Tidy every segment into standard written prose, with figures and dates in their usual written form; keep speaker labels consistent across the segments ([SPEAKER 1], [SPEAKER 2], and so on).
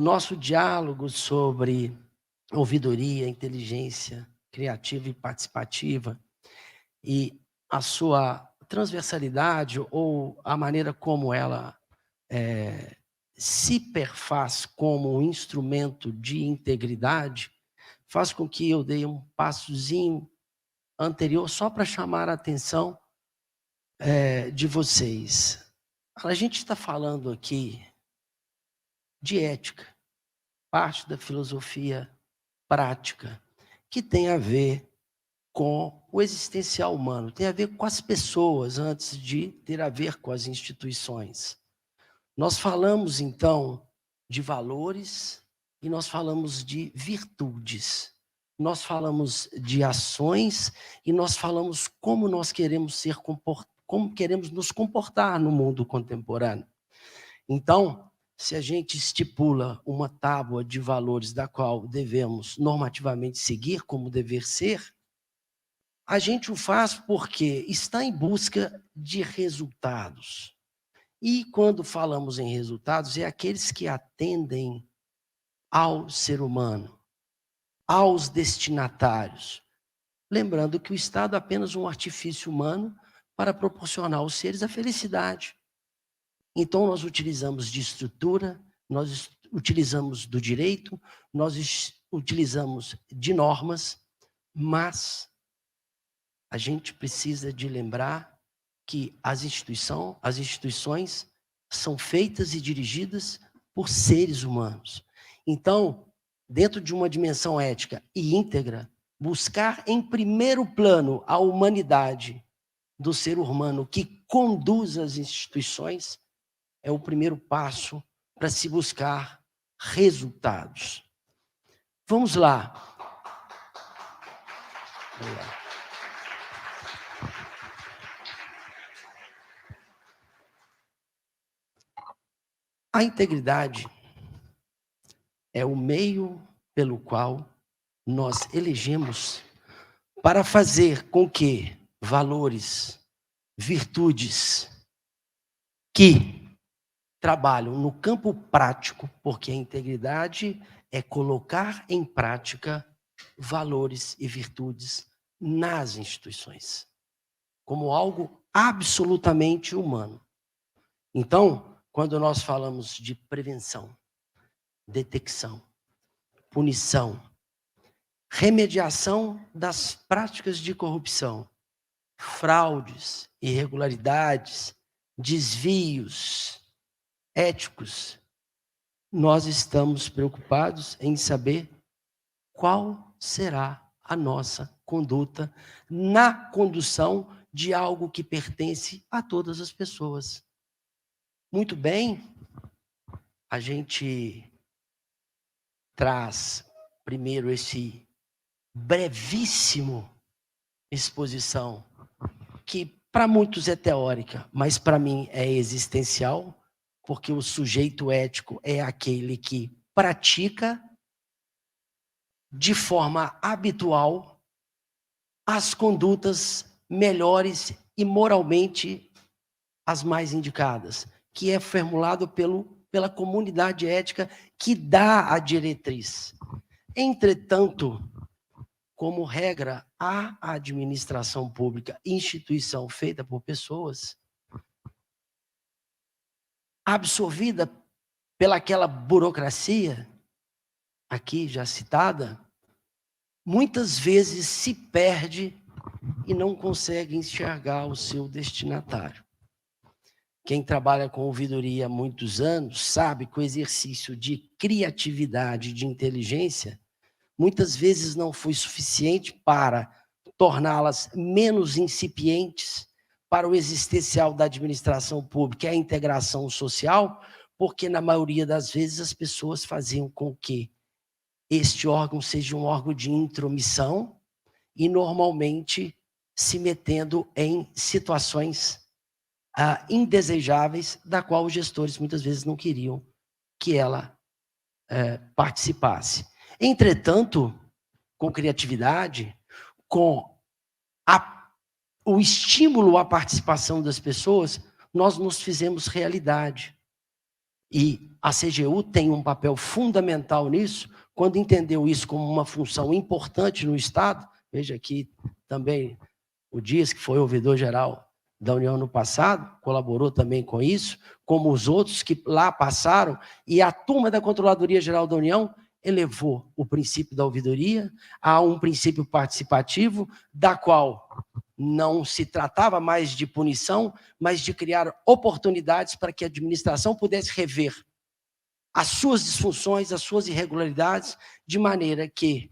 [SPEAKER 1] nosso diálogo sobre ouvidoria, inteligência criativa e participativa e a sua transversalidade ou a maneira como ela se perfaz como um instrumento de integridade, faz com que eu dê um passozinho anterior só para chamar a atenção de vocês. A gente está falando aqui de ética, parte da filosofia prática, que tem a ver com o existencial humano, tem a ver com as pessoas antes de ter a ver com as instituições. Nós falamos, então, de valores e nós falamos de virtudes. Nós falamos de ações e nós falamos como nós queremos como queremos nos comportar no mundo contemporâneo. Então, se a gente estipula uma tábua de valores da qual devemos normativamente seguir como dever ser, a gente o faz porque está em busca de resultados. E quando falamos em resultados, é aqueles que atendem ao ser humano, aos destinatários. Lembrando que o Estado é apenas um artifício humano para proporcionar aos seres a felicidade. Então, nós utilizamos de estrutura, nós utilizamos do direito, nós utilizamos de normas, mas a gente precisa de lembrar que as instituições são feitas e dirigidas por seres humanos. Então, dentro de uma dimensão ética e íntegra, buscar em primeiro plano a humanidade do ser humano que conduz as instituições é o primeiro passo para se buscar resultados. Vamos lá. Vamos lá. A integridade é o meio pelo qual nós elegemos para fazer com que valores, virtudes que trabalham no campo prático, porque a integridade é colocar em prática valores e virtudes nas instituições, como algo absolutamente humano. Então, quando nós falamos de prevenção, detecção, punição, remediação das práticas de corrupção, fraudes, irregularidades, desvios éticos, nós estamos preocupados em saber qual será a nossa conduta na condução de algo que pertence a todas as pessoas. Muito bem, a gente traz primeiro esse brevíssimo exposição, que para muitos é teórica, mas para mim é existencial, porque o sujeito ético é aquele que pratica de forma habitual as condutas melhores e moralmente as mais indicadas, que é formulado pela comunidade ética que dá a diretriz. Entretanto, como regra, a administração pública, instituição feita por pessoas, absorvida pelaquela burocracia, aqui já citada, muitas vezes se perde e não consegue enxergar o seu destinatário. Quem trabalha com ouvidoria há muitos anos sabe que o exercício de criatividade e de inteligência muitas vezes não foi suficiente para torná-las menos incipientes para o existencial da administração pública, a integração social, porque na maioria das vezes as pessoas faziam com que este órgão seja um órgão de intromissão e normalmente se metendo em situações indesejáveis, da qual os gestores muitas vezes não queriam que ela participasse. Entretanto, com criatividade, com o estímulo à participação das pessoas, nós nos fizemos realidade. E a CGU tem um papel fundamental nisso, quando entendeu isso como uma função importante no Estado. Veja aqui também o Dias, que foi ouvidor-geral da União no passado, colaborou também com isso, como os outros que lá passaram, e a turma da Controladoria Geral da União elevou o princípio da ouvidoria a um princípio participativo, da qual não se tratava mais de punição, mas de criar oportunidades para que a administração pudesse rever as suas disfunções, as suas irregularidades, de maneira que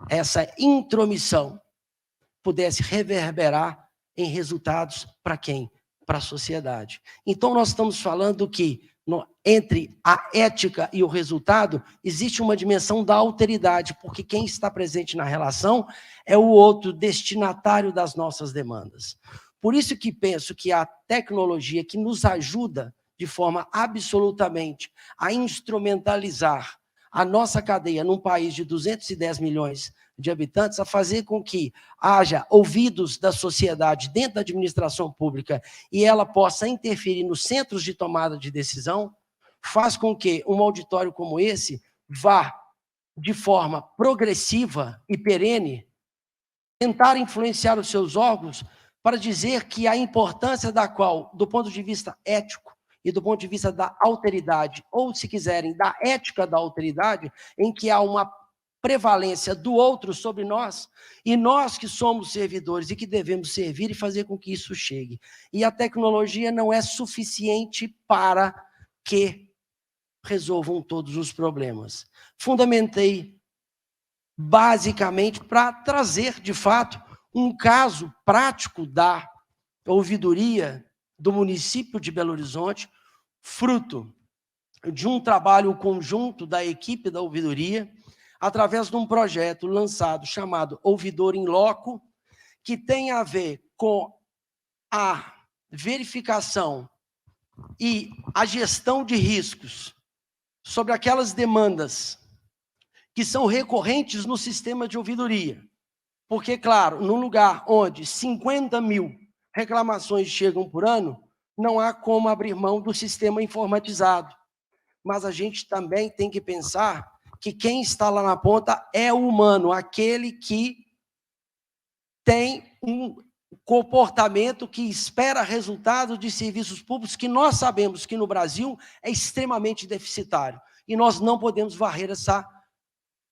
[SPEAKER 1] essa intromissão pudesse reverberar em resultados para quem? Para a sociedade. Então, nós estamos falando que entre a ética e o resultado existe uma dimensão da alteridade, porque quem está presente na relação é o outro destinatário das nossas demandas. Por isso que penso que a tecnologia que nos ajuda de forma absolutamente a instrumentalizar a nossa cadeia num país de 210 milhões de habitantes, a fazer com que haja ouvidos da sociedade dentro da administração pública e ela possa interferir nos centros de tomada de decisão, faz com que um auditório como esse vá, de forma progressiva e perene, tentar influenciar os seus órgãos para dizer que a importância da qual, do ponto de vista ético e do ponto de vista da alteridade, ou, se quiserem, da ética da alteridade, em que há uma prevalência do outro sobre nós, e nós que somos servidores e que devemos servir e fazer com que isso chegue. E a tecnologia não é suficiente para que resolvam todos os problemas. Fundamentei basicamente para trazer, de fato, um caso prático da ouvidoria do município de Belo Horizonte, fruto de um trabalho conjunto da equipe da ouvidoria, através de um projeto lançado chamado Ouvidor in Loco, que tem a ver com a verificação e a gestão de riscos sobre aquelas demandas que são recorrentes no sistema de ouvidoria. Porque, claro, num lugar onde 50 mil reclamações chegam por ano, não há como abrir mão do sistema informatizado. Mas a gente também tem que pensar que quem está lá na ponta é o humano, aquele que tem um comportamento que espera resultado de serviços públicos que nós sabemos que no Brasil é extremamente deficitário. E nós não podemos varrer essa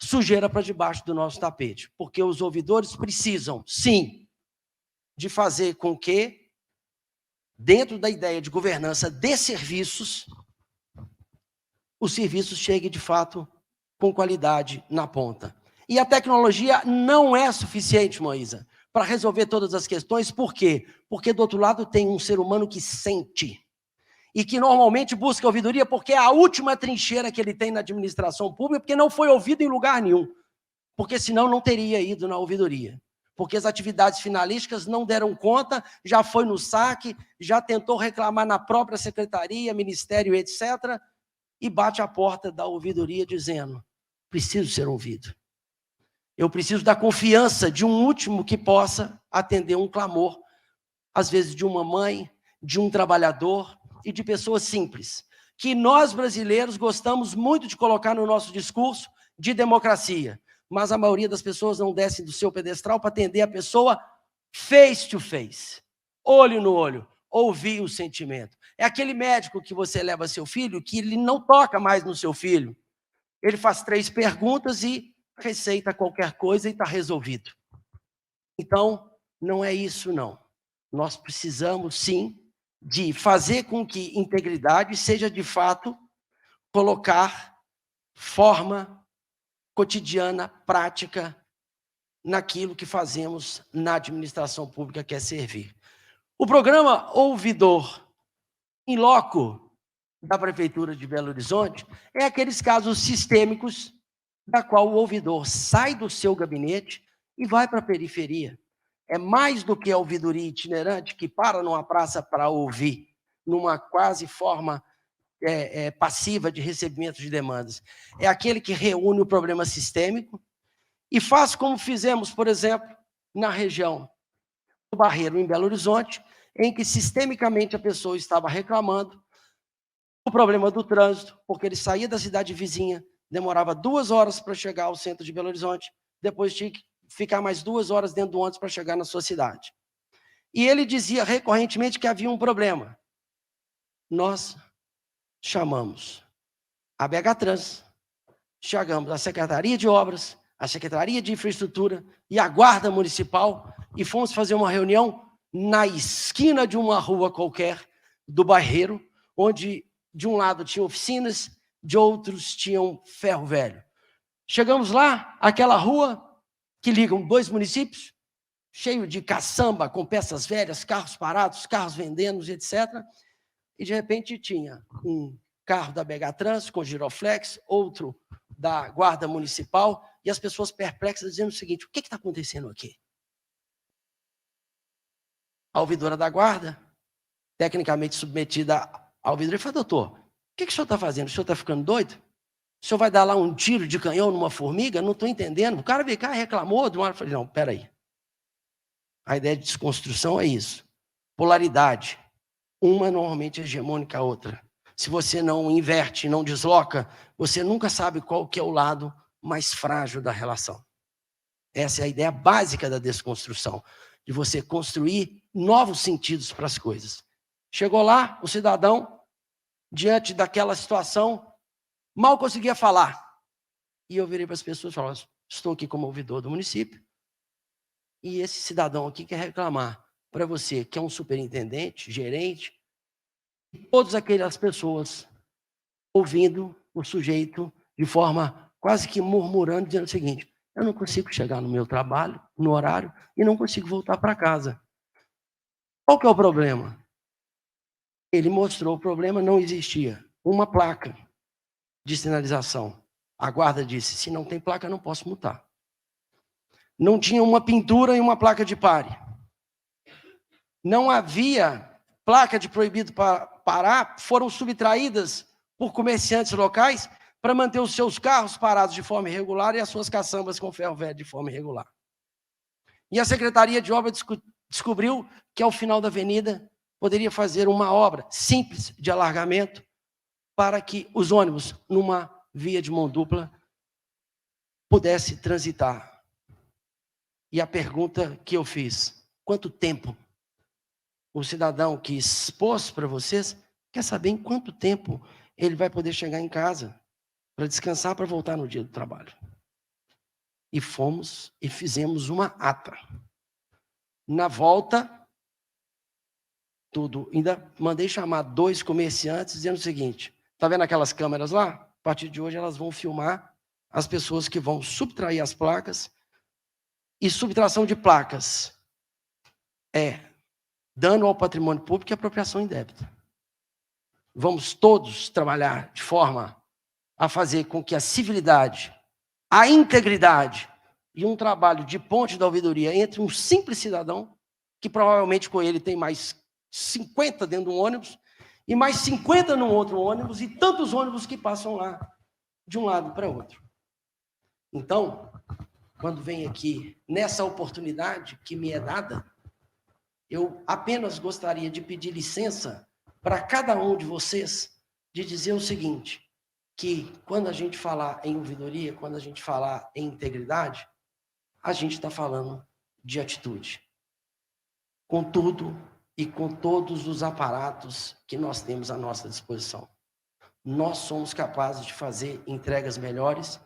[SPEAKER 1] sujeira para debaixo do nosso tapete, porque os ouvidores precisam, sim, de fazer com que, dentro da ideia de governança de serviços, os serviços cheguem, de fato, com qualidade na ponta. E a tecnologia não é suficiente, Moísa, para resolver todas as questões. Por quê? Porque, do outro lado, tem um ser humano que sente e que normalmente busca ouvidoria porque é a última trincheira que ele tem na administração pública, porque não foi ouvido em lugar nenhum, porque senão não teria ido na ouvidoria, porque as atividades finalísticas não deram conta, já foi no saque, já tentou reclamar na própria secretaria, ministério, etc., e bate a porta da ouvidoria dizendo: preciso ser ouvido. Eu preciso da confiança de um último que possa atender um clamor, às vezes de uma mãe, de um trabalhador e de pessoas simples, que nós brasileiros gostamos muito de colocar no nosso discurso de democracia, mas a maioria das pessoas não desce do seu pedestal para atender a pessoa face to face, olho no olho, ouvir o sentimento. É aquele médico que você leva seu filho, que ele não toca mais no seu filho. Ele faz 3 perguntas e receita qualquer coisa e está resolvido. Então, não é isso, não. Nós precisamos, sim, de fazer com que integridade seja, de fato, colocar forma cotidiana, prática, naquilo que fazemos na administração pública, que é servir. O programa Ouvidor in Loco da Prefeitura de Belo Horizonte é aqueles casos sistêmicos da qual o ouvidor sai do seu gabinete e vai para a periferia. É mais do que a ouvidoria itinerante que para numa praça para ouvir, numa quase forma passiva de recebimento de demandas. É aquele que reúne o problema sistêmico e faz como fizemos, por exemplo, na região do Barreiro, em Belo Horizonte, em que sistemicamente a pessoa estava reclamando O problema do trânsito, porque ele saía da cidade vizinha, demorava 2 horas para chegar ao centro de Belo Horizonte, depois tinha que ficar mais 2 horas dentro do ônibus para chegar na sua cidade. E ele dizia recorrentemente que havia um problema. Nós chamamos a BH Trans, chegamos à Secretaria de Obras, a Secretaria de Infraestrutura e a Guarda Municipal e fomos fazer uma reunião na esquina de uma rua qualquer do Barreiro, onde de um lado tinha oficinas, de outros tinham ferro velho. Chegamos lá, aquela rua que ligam 2 municípios, cheio de caçamba, com peças velhas, carros parados, carros vendendo, etc. E de repente tinha um carro da BH Trans com giroflex, outro da Guarda Municipal, e as pessoas perplexas dizendo o seguinte: o que está acontecendo aqui? A ouvidora da Guarda, tecnicamente submetida à ouvidoria, falou: doutor, o que o senhor está fazendo? O senhor está ficando doido? O senhor vai dar lá um tiro de canhão numa formiga? Não estou entendendo. O cara veio cá, reclamou, de uma hora eu falei: não, peraí. A ideia de desconstrução é isso. Polaridade. Uma normalmente é hegemônica à outra. Se você não inverte, não desloca, você nunca sabe qual que é o lado mais frágil da relação. Essa é a ideia básica da desconstrução, de você construir novos sentidos para as coisas. Chegou lá, o cidadão, diante daquela situação, mal conseguia falar. E eu virei para as pessoas e falei: estou aqui como ouvidor do município, e esse cidadão aqui quer reclamar para você, que é um superintendente, gerente, e todas aquelas pessoas ouvindo o sujeito de forma quase que murmurando, dizendo o seguinte: eu não consigo chegar no meu trabalho, no horário, e não consigo voltar para casa. Qual que é o problema? Ele mostrou o problema, não existia uma placa de sinalização. A guarda disse: se não tem placa, não posso multar. Não tinha uma pintura e uma placa de pare. Não havia placa de proibido parar, foram subtraídas por comerciantes locais para manter os seus carros parados de forma irregular e as suas caçambas com ferro velho de forma irregular. E a Secretaria de Obras descobriu que ao final da avenida poderia fazer uma obra simples de alargamento para que os ônibus, numa via de mão dupla, pudesse transitar. E a pergunta que eu fiz: quanto tempo? O cidadão que expôs para vocês quer saber em quanto tempo ele vai poder chegar em casa para descansar, para voltar no dia do trabalho. E fomos e fizemos uma ata. Na volta, tudo, ainda mandei chamar 2 comerciantes dizendo o seguinte: está vendo aquelas câmeras lá? A partir de hoje elas vão filmar as pessoas que vão subtrair as placas. E subtração de placas é dano ao patrimônio público e apropriação indébita. Vamos todos trabalhar de forma a fazer com que a civilidade, a integridade e um trabalho de ponte da ouvidoria entre um simples cidadão, que provavelmente com ele tem mais 50 dentro de um ônibus, e mais 50 num outro ônibus, e tantos ônibus que passam lá de um lado para outro. Então, quando vem aqui, nessa oportunidade que me é dada, eu apenas gostaria de pedir licença para cada um de vocês de dizer o seguinte: que quando a gente falar em ouvidoria, quando a gente falar em integridade, a gente está falando de atitude. Com tudo e com todos os aparatos que nós temos à nossa disposição. Nós somos capazes de fazer entregas melhores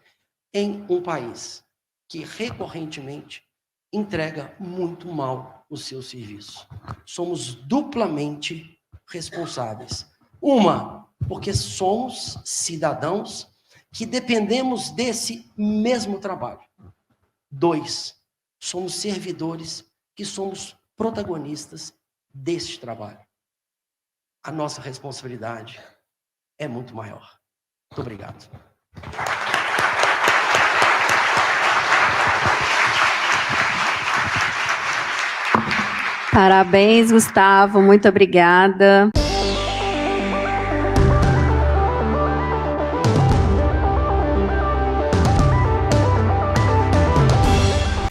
[SPEAKER 1] em um país que recorrentemente entrega muito mal o seu serviço. Somos duplamente responsáveis. Uma, porque somos cidadãos que dependemos desse mesmo trabalho. 2, somos servidores que somos protagonistas deste trabalho. A nossa responsabilidade é muito maior. Muito obrigado.
[SPEAKER 2] Parabéns, Gustavo. Muito obrigada.